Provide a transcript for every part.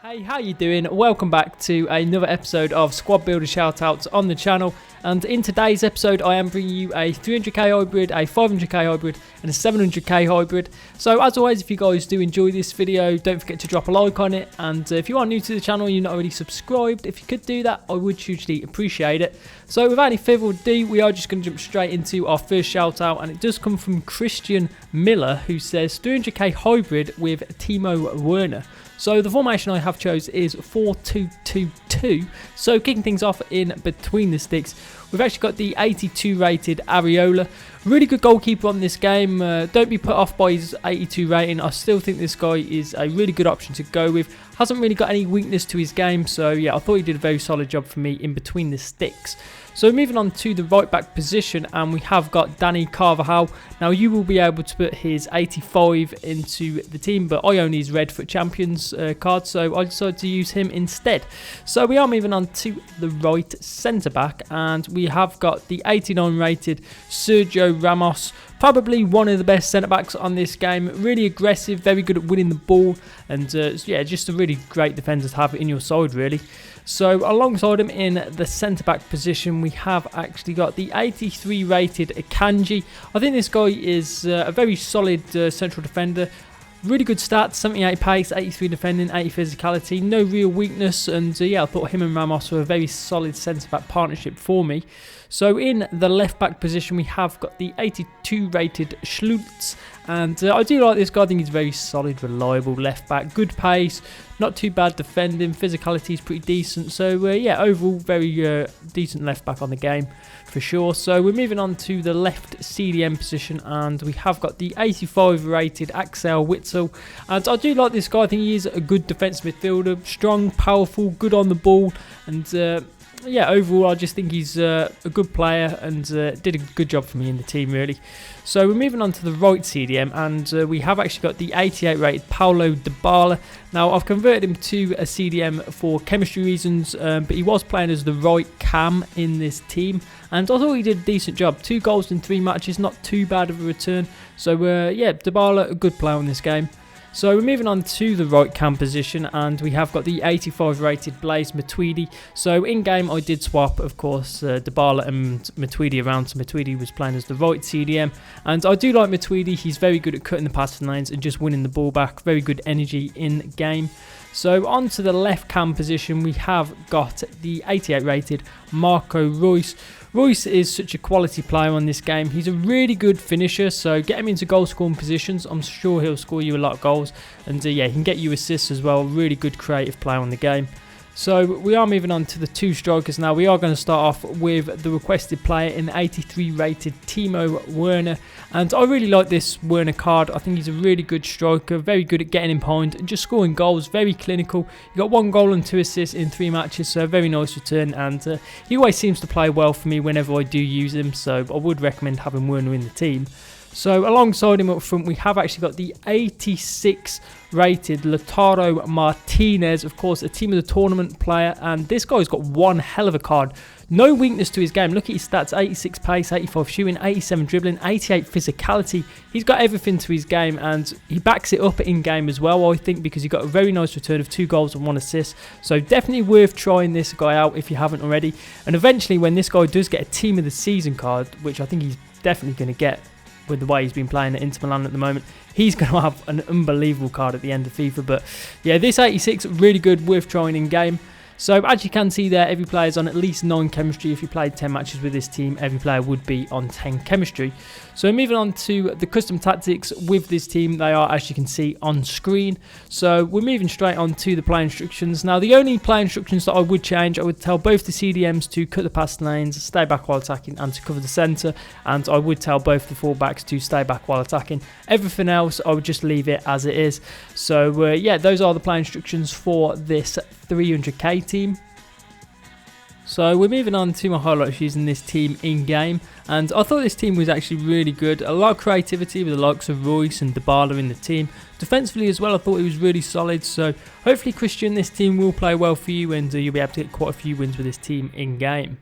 Hey, how you doing? Welcome back to another episode of Squad Builder Shoutouts on the channel. And in today's episode, I am bringing you a 300k hybrid, a 500k hybrid, and a 700k hybrid. So as always, if you guys do enjoy this video, don't forget to drop a like on it. And if you are new to the channel and you're not already subscribed, if you could do that, I would hugely appreciate it. So without any further ado, we are just going to jump straight into our first shout out, and it does come from Christian Miller, who says 300k hybrid with Timo Werner. So the formation I have chose is 4-2-2-2. So kicking things off in between the sticks, we've actually got the 82 rated Areola. Really good goalkeeper on this game. Don't be put off by his 82 rating. I still think this guy is a really good option to go with. Hasn't really got any weakness to his game. So yeah, I thought he did a very solid job for me in between the sticks. So moving on to the right back position, and we have got Danny Carvajal. Now you will be able to put his 85 into the team, but I own his Red Foot Champions card, so I decided to use him instead. So we are moving on to the right centre back, and we have got the 89 rated Sergio Ramos. Probably one of the best centre backs on this game. Really aggressive, very good at winning the ball, and yeah, just a really great defender to have in your side, really. So alongside him in the centre back position, we have actually got the 83 rated Akanji. I think this guy is a very solid central defender. Really good stats, 78 pace, 83 defending, 80 physicality, no real weakness, and yeah, I thought him and Ramos were a very solid centre-back partnership for me. So in the left-back position, we have got the 82 rated Shoutouts, and I do like this guy. I think he's very solid, reliable left-back, good pace, not too bad defending, physicality is pretty decent, so yeah, overall very decent left-back on the game for sure. So we're moving on to the left CDM position, and we have got the 85 rated Axel Witsel, and I do like this guy. I think he is a good defensive midfielder, strong, powerful, good on the ball, and yeah, overall I just think he's a good player and did a good job for me in the team, really. So we're moving on to the right CDM, and we have actually got the 88 rated Paulo Dybala. Now I've converted him to a CDM for chemistry reasons, but he was playing as the right cam in this team, and I thought he did a decent job. 2 goals in 3 matches, not too bad of a return. So yeah, Dybala, a good player in this game. So we're moving on to the right cam position, and we have got the 85 rated Blaise Matuidi. So in game I did swap, of course, Dybala and Matuidi around, so Matuidi was playing as the right CDM, and I do like Matuidi. He's very good at cutting the passing lanes and just winning the ball back, very good energy in game. So on to the left cam position, we have got the 88 rated Marco Reus. Reus is such a quality player on this game. He's a really good finisher, so get him into goal scoring positions. I'm sure he'll score you a lot of goals, and yeah, he can get you assists as well. Really good creative player on the game. So we are moving on to the 2 strikers now. We are going to start off with the requested player in the 83 rated Timo Werner, and I really like this Werner card. I think he's a really good striker, very good at getting in behind and just scoring goals, very clinical. He got 1 goal and 2 assists in 3 matches, so a very nice return, and he always seems to play well for me whenever I do use him, so I would recommend having Werner in the team. So alongside him up front, we have actually got the 86 rated Lautaro Martinez, of course a team of the tournament player, and this guy's got one hell of a card. No weakness to his game. Look at his stats: 86 pace, 85 shooting, 87 dribbling, 88 physicality. He's got everything to his game, and he backs it up in game as well, I think, because he got a very nice return of 2 goals and 1 assist. So definitely worth trying this guy out if you haven't already. And eventually, when this guy does get a team of the season card, which I think he's definitely going to get with the way he's been playing at Inter Milan at the moment, he's going to have an unbelievable card at the end of FIFA. But yeah, this 86, really good, worth trying in game. So as you can see there, every player is on at least 9 chemistry. If you played 10 matches with this team, every player would be on 10 chemistry. So moving on to the custom tactics with this team, they are, as you can see, on screen. So we're moving straight on to the play instructions. Now the only play instructions that I would change, I would tell both the CDMs to cut the pass lanes, stay back while attacking, and to cover the centre. And I would tell both the fullbacks to stay back while attacking. Everything else, I would just leave it as it is. So yeah, those are the play instructions for this 300k team. So we're moving on to my highlights using this team in game, and I thought this team was actually really good. A lot of creativity with the likes of Reus and Dybala in the team. Defensively as well, I thought it was really solid. So hopefully, Christian, this team will play well for you, and you'll be able to get quite a few wins with this team in game.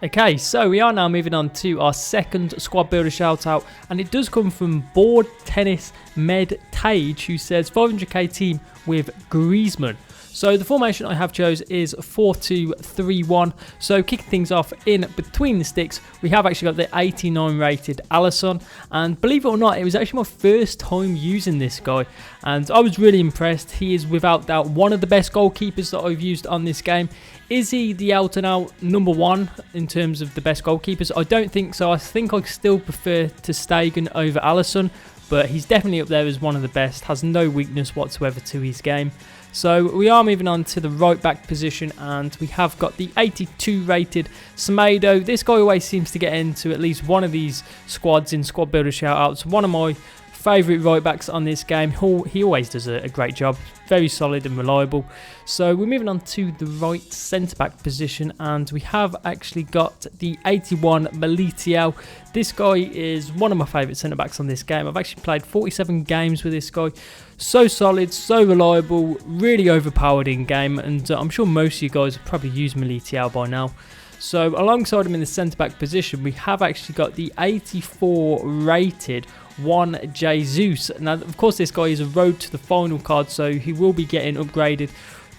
Okay, so we are now moving on to our second squad builder shout out, and it does come from Board Tennis Med Tage, who says 500k team with Griezmann. So the formation I have chose is 4-2-3-1. So kicking things off in between the sticks, we have actually got the 89 rated Alisson, and believe it or not, it was actually my first time using this guy, and I was really impressed. He is without doubt one of the best goalkeepers that I've used on this game. Is he the out and out number one in terms of the best goalkeepers? I don't think so. I think I still prefer Ter Stegen over Alisson, but he's definitely up there as one of the best, has no weakness whatsoever to his game. So we are moving on to the right back position, and we have got the 82 rated Semedo. This guy always seems to get into at least one of these squads in squad builder shoutouts. One of my favourite right backs on this game. He always does a great job, very solid and reliable. So we're moving on to the right centre back position, and we have actually got the 81 Militiao. This guy is one of my favourite centre backs on this game. I've actually played 47 games with this guy. So solid, so reliable, really overpowered in game, and I'm sure most of you guys have probably used Militiao by now. So alongside him in the centre back position, we have actually got the 84 rated Juan Jesus. Now, of course, this guy is a road to the final card, so he will be getting upgraded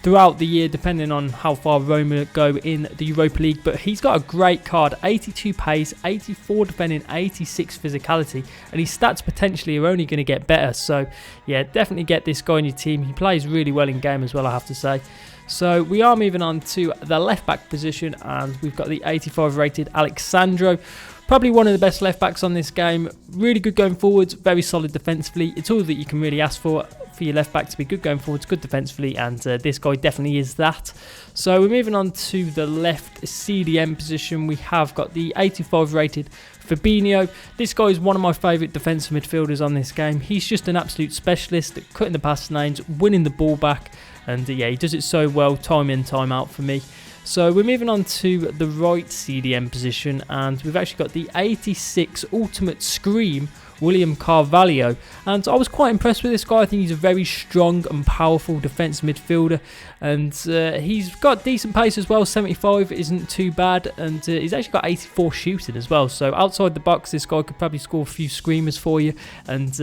throughout the year depending on how far Roma go in the Europa League. But he's got a great card: 82 pace, 84 defending, 86 physicality, and his stats potentially are only going to get better. So yeah, definitely get this guy in your team. He plays really well in game as well, I have to say. So we are moving on to the left back position, and we've got the 85 rated Alexandro. Probably one of the best left backs on this game. Really good going forwards, very solid defensively. It's all that you can really ask for your left back to be good going forwards, good defensively, and this guy definitely is that. So we're moving on to the left CDM position. We have got the 85 rated Fabinho. This guy is one of my favourite defensive midfielders on this game. He's just an absolute specialist at cutting the pass lanes, winning the ball back, and yeah, he does it so well time in, time out for me. So we're moving on to the right CDM position, and we've actually got the 86 Ultimate Scream William Carvalho, and I was quite impressed with this guy. I think he's a very strong and powerful defensive midfielder, and he's got decent pace as well. 75 isn't too bad, and he's actually got 84 shooting as well. So outside the box, this guy could probably score a few screamers for you, and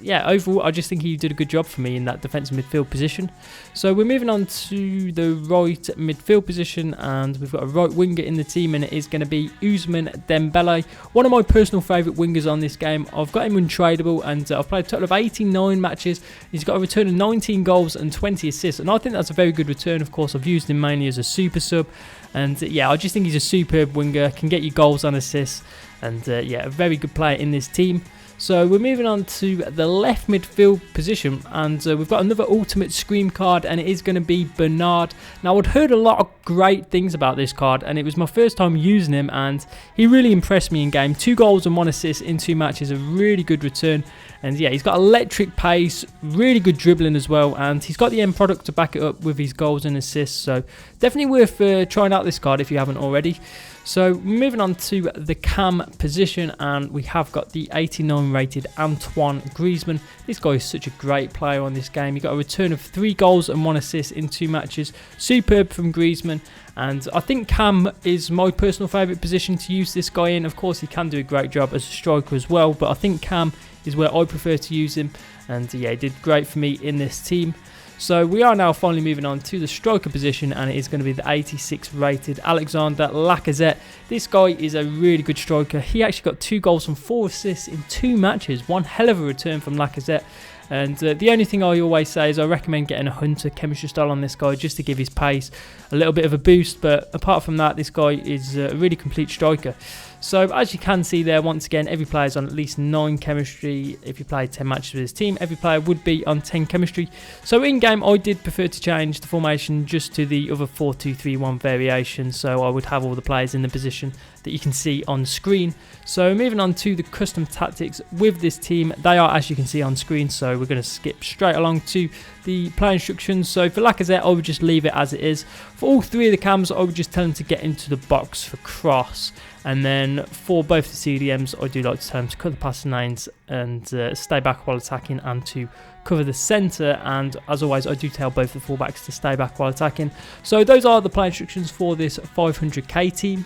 yeah, overall I just think he did a good job for me in that defensive midfield position. So we're moving on to the right midfield position, and we've got a right winger in the team, and it is going to be Ousmane Dembele, one of my personal favourite wingers on this game. I've got him untradeable, and I've played a total of 89 matches. He's got a return of 19 goals and 20 assists, and I think that's a very good return. Of course, I've used him mainly as a super sub, and yeah, I just think he's a superb winger, can get you goals and assists, and yeah, a very good player in this team. So we're moving on to the left midfield position, and we've got another Ultimate Scream card, and it is going to be Bernard. Now, I'd heard a lot of great things about this card, and it was my first time using him, and he really impressed me in game. 2 goals and 1 assist in 2 matches, a really good return. And yeah, he's got electric pace, really good dribbling as well, and he's got the end product to back it up with his goals and assists. So definitely worth trying out this card if you haven't already. So moving on to the cam position, and we have got the 89 rated Antoine Griezmann. This guy is such a great player on this game. He got a return of 3 goals and 1 assist in 2 matches. Superb from Griezmann. And I think cam is my personal favourite position to use this guy in. Of course, he can do a great job as a striker as well, but I think cam is where I prefer to use him. And yeah, he did great for me in this team. So we are now finally moving on to the striker position, and it is going to be the 86 rated Alexander Lacazette. This guy is a really good striker. He actually got 2 goals and 4 assists in 2 matches. One hell of a return from Lacazette. And the only thing I always say is I recommend getting a Hunter chemistry style on this guy just to give his pace a little bit of a boost. But apart from that, this guy is a really complete striker. So as you can see there, once again, every player is on at least 9 chemistry. If you play 10 matches with his team, every player would be on 10 chemistry. So in game, I did prefer to change the formation just to the other 4-2-3-1 variation. So I would have all the players in the position that you can see on screen. So moving on to the custom tactics with this team, they are, as you can see on screen. So we're going to skip straight along to the play instructions. So for Lacazette, I would just leave it as it is. For all 3 of the cams, I would just tell them to get into the box for cross. And then for both the CDMs, I do like to tell them to cut the passing lanes and stay back while attacking, and to cover the centre. And as always, I do tell both the fullbacks to stay back while attacking. So those are the play instructions for this 500k team.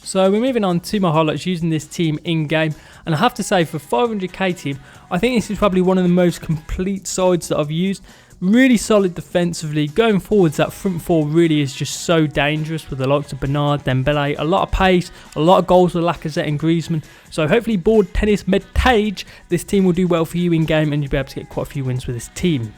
So we're moving on to my highlights using this team in game, and I have to say for 500k team, I think this is probably one of the most complete sides that I've used. Really solid defensively. Going forwards, that front four really is just so dangerous with the likes of Bernard, Dembele, a lot of pace, a lot of goals with Lacazette and Griezmann. So hopefully board tennis MERTENS, this team will do well for you in game and you'll be able to get quite a few wins with this team.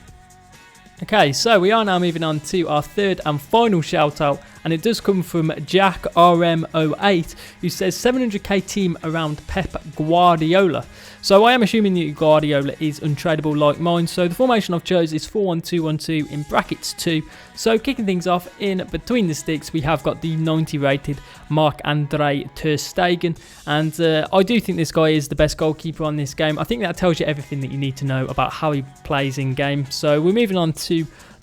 Okay, so we are now moving on to our third and final shout out, and it does come from Jack RM08, who says 700k team around Pep Guardiola. So I am assuming that Guardiola is untradeable like mine, so the formation I've chose is 4-1-2-1-2 in brackets 2. So kicking things off in between the sticks, we have got the 90 rated Marc-Andre ter Stegen, and I do think this guy is the best goalkeeper on this game. I think that tells you everything that you need to know about how he plays in game. So we're moving on to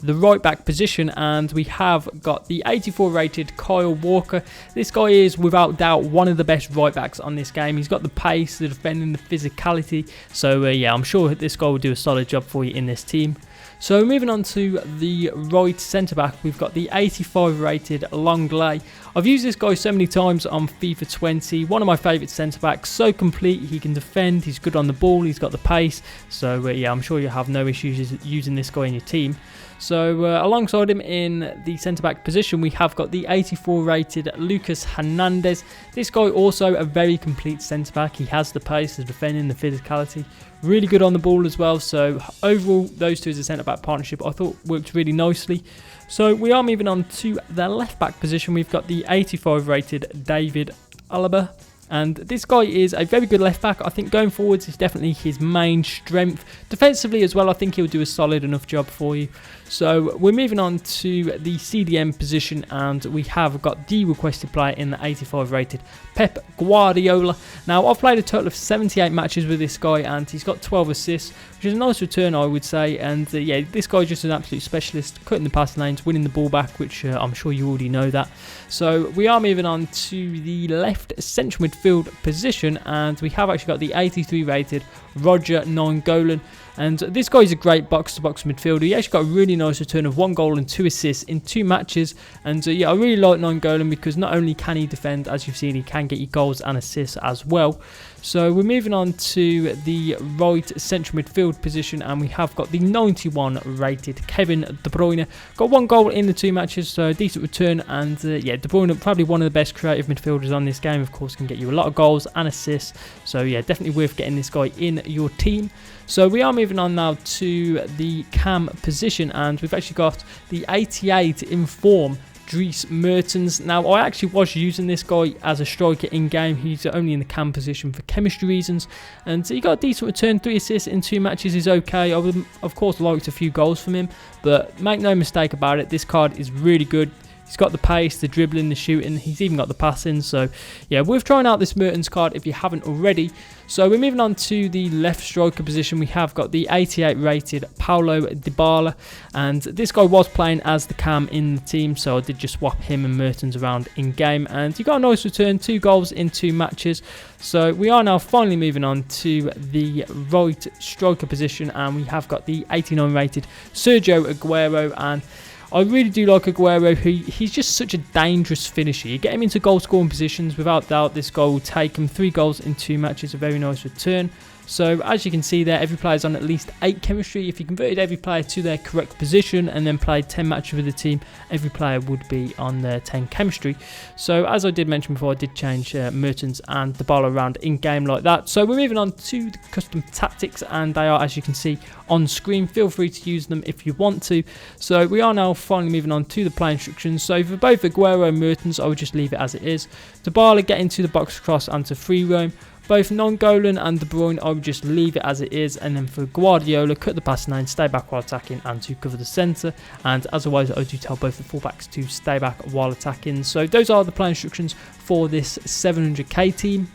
the right back position, and we have got the 84 rated Kyle Walker. This guy is without doubt one of the best right backs on this game. He's got the pace, the defending, the physicality. So yeah, I'm sure this guy will do a solid job for you in this team. So moving on to the right centre back, we've got the 85 rated Longley. I've used this guy so many times on FIFA 20. One of my favourite centre backs. So complete, he can defend, he's good on the ball, he's got the pace. So yeah, I'm sure you'll have no issues using this guy in your team. So alongside him in the centre-back position, we have got the 84 rated Lucas Hernandez. This guy also a very complete centre-back. He has the pace, the defending, the physicality. Really good on the ball as well. So overall, those two as a centre-back partnership I thought worked really nicely. So we are moving on to the left-back position. We've got the 85 rated David Alaba. And this guy is a very good left back. I think going forwards is definitely his main strength. Defensively as well, I think he'll do a solid enough job for you. So we're moving on to the CDM position, and we have got the requested player in the 85 rated Pep Guardiola. Now I've played a total of 78 matches with this guy, and he's got 12 assists, which is a nice return I would say. And yeah, this guy's just an absolute specialist, cutting the passing lanes, winning the ball back, which I'm sure you already know that. So we are moving on to the left central midfield position, and we have actually got the 83 rated Roger Nainggolan. And this guy is a great box-to-box midfielder. He actually got a really nice return of 1 goal and 2 assists in 2 matches. And yeah, I really like Nainggolan because not only can he defend, as you've seen, he can get you goals and assists as well. So we're moving on to the right central midfield position, and we have got the 91 rated Kevin De Bruyne. Got 1 goal in the 2 matches, so a decent return. And yeah, De Bruyne, probably one of the best creative midfielders on this game. Of course, can get you a lot of goals and assists. So yeah, definitely worth getting this guy in your team. So we are moving on now to the cam position, and we've actually got the 88 in form Dries Mertens. Now I actually was using this guy as a striker in game. He's only in the cam position for chemistry reasons, and he got a decent return. 3 assists in 2 matches is okay. I would of course liked a few goals from him, but make no mistake about it, this card is really good. He's got the pace, the dribbling, the shooting. He's even got the passing. So yeah, worth trying out this Mertens card if you haven't already. So we're moving on to the left striker position. We have got the 88 rated Paulo Dybala, and this guy was playing as the cam in the team, so I did just swap him and Mertens around in game, and he got a nice return, 2 goals in 2 matches. So we are now finally moving on to the right striker position, and we have got the 89 rated Sergio Aguero. And I really do like Aguero. He's just such a dangerous finisher. You get him into goal scoring positions, without doubt this guy will take him. 3 goals in 2 matches, a very nice return. So as you can see there, every player is on at least 8 chemistry. If you converted every player to their correct position and then played 10 matches with the team, every player would be on their 10 chemistry. So as I did mention before, I did change Mertens and Dybala around in game like that. So we're moving on to the custom tactics, and they are, as you can see, on screen. Feel free to use them if you want to. So we are now finally moving on to the play instructions. So for both Aguero and Mertens, I would just leave it as it is. Dybala get into the box cross and to free roam. Both Nainggolan and De Bruyne, I would just leave it as it is. And then for Guardiola, cut the passing lane, stay back while attacking, and to cover the centre. And as always, I do tell both the fullbacks to stay back while attacking. So those are the play instructions for this 700k team.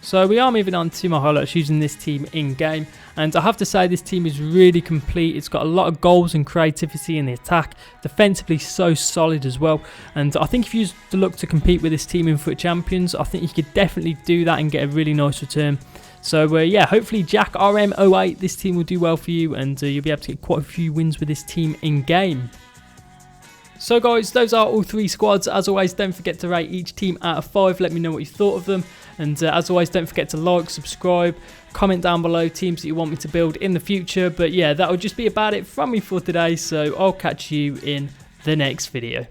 So we are moving on to my highlights using this team in game, and I have to say this team is really complete. It's got a lot of goals and creativity in the attack, defensively so solid as well, and I think if you used to look to compete with this team in FUT Champions, I think you could definitely do that and get a really nice return. So yeah, hopefully Jack RM08, this team will do well for you, and you'll be able to get quite a few wins with this team in game. So guys, those are all 3 squads. As always, don't forget to rate each team out of 5. Let me know what you thought of them. And as always, don't forget to like, subscribe, comment down below teams that you want me to build in the future. But yeah, that'll just be about it from me for today. So I'll catch you in the next video.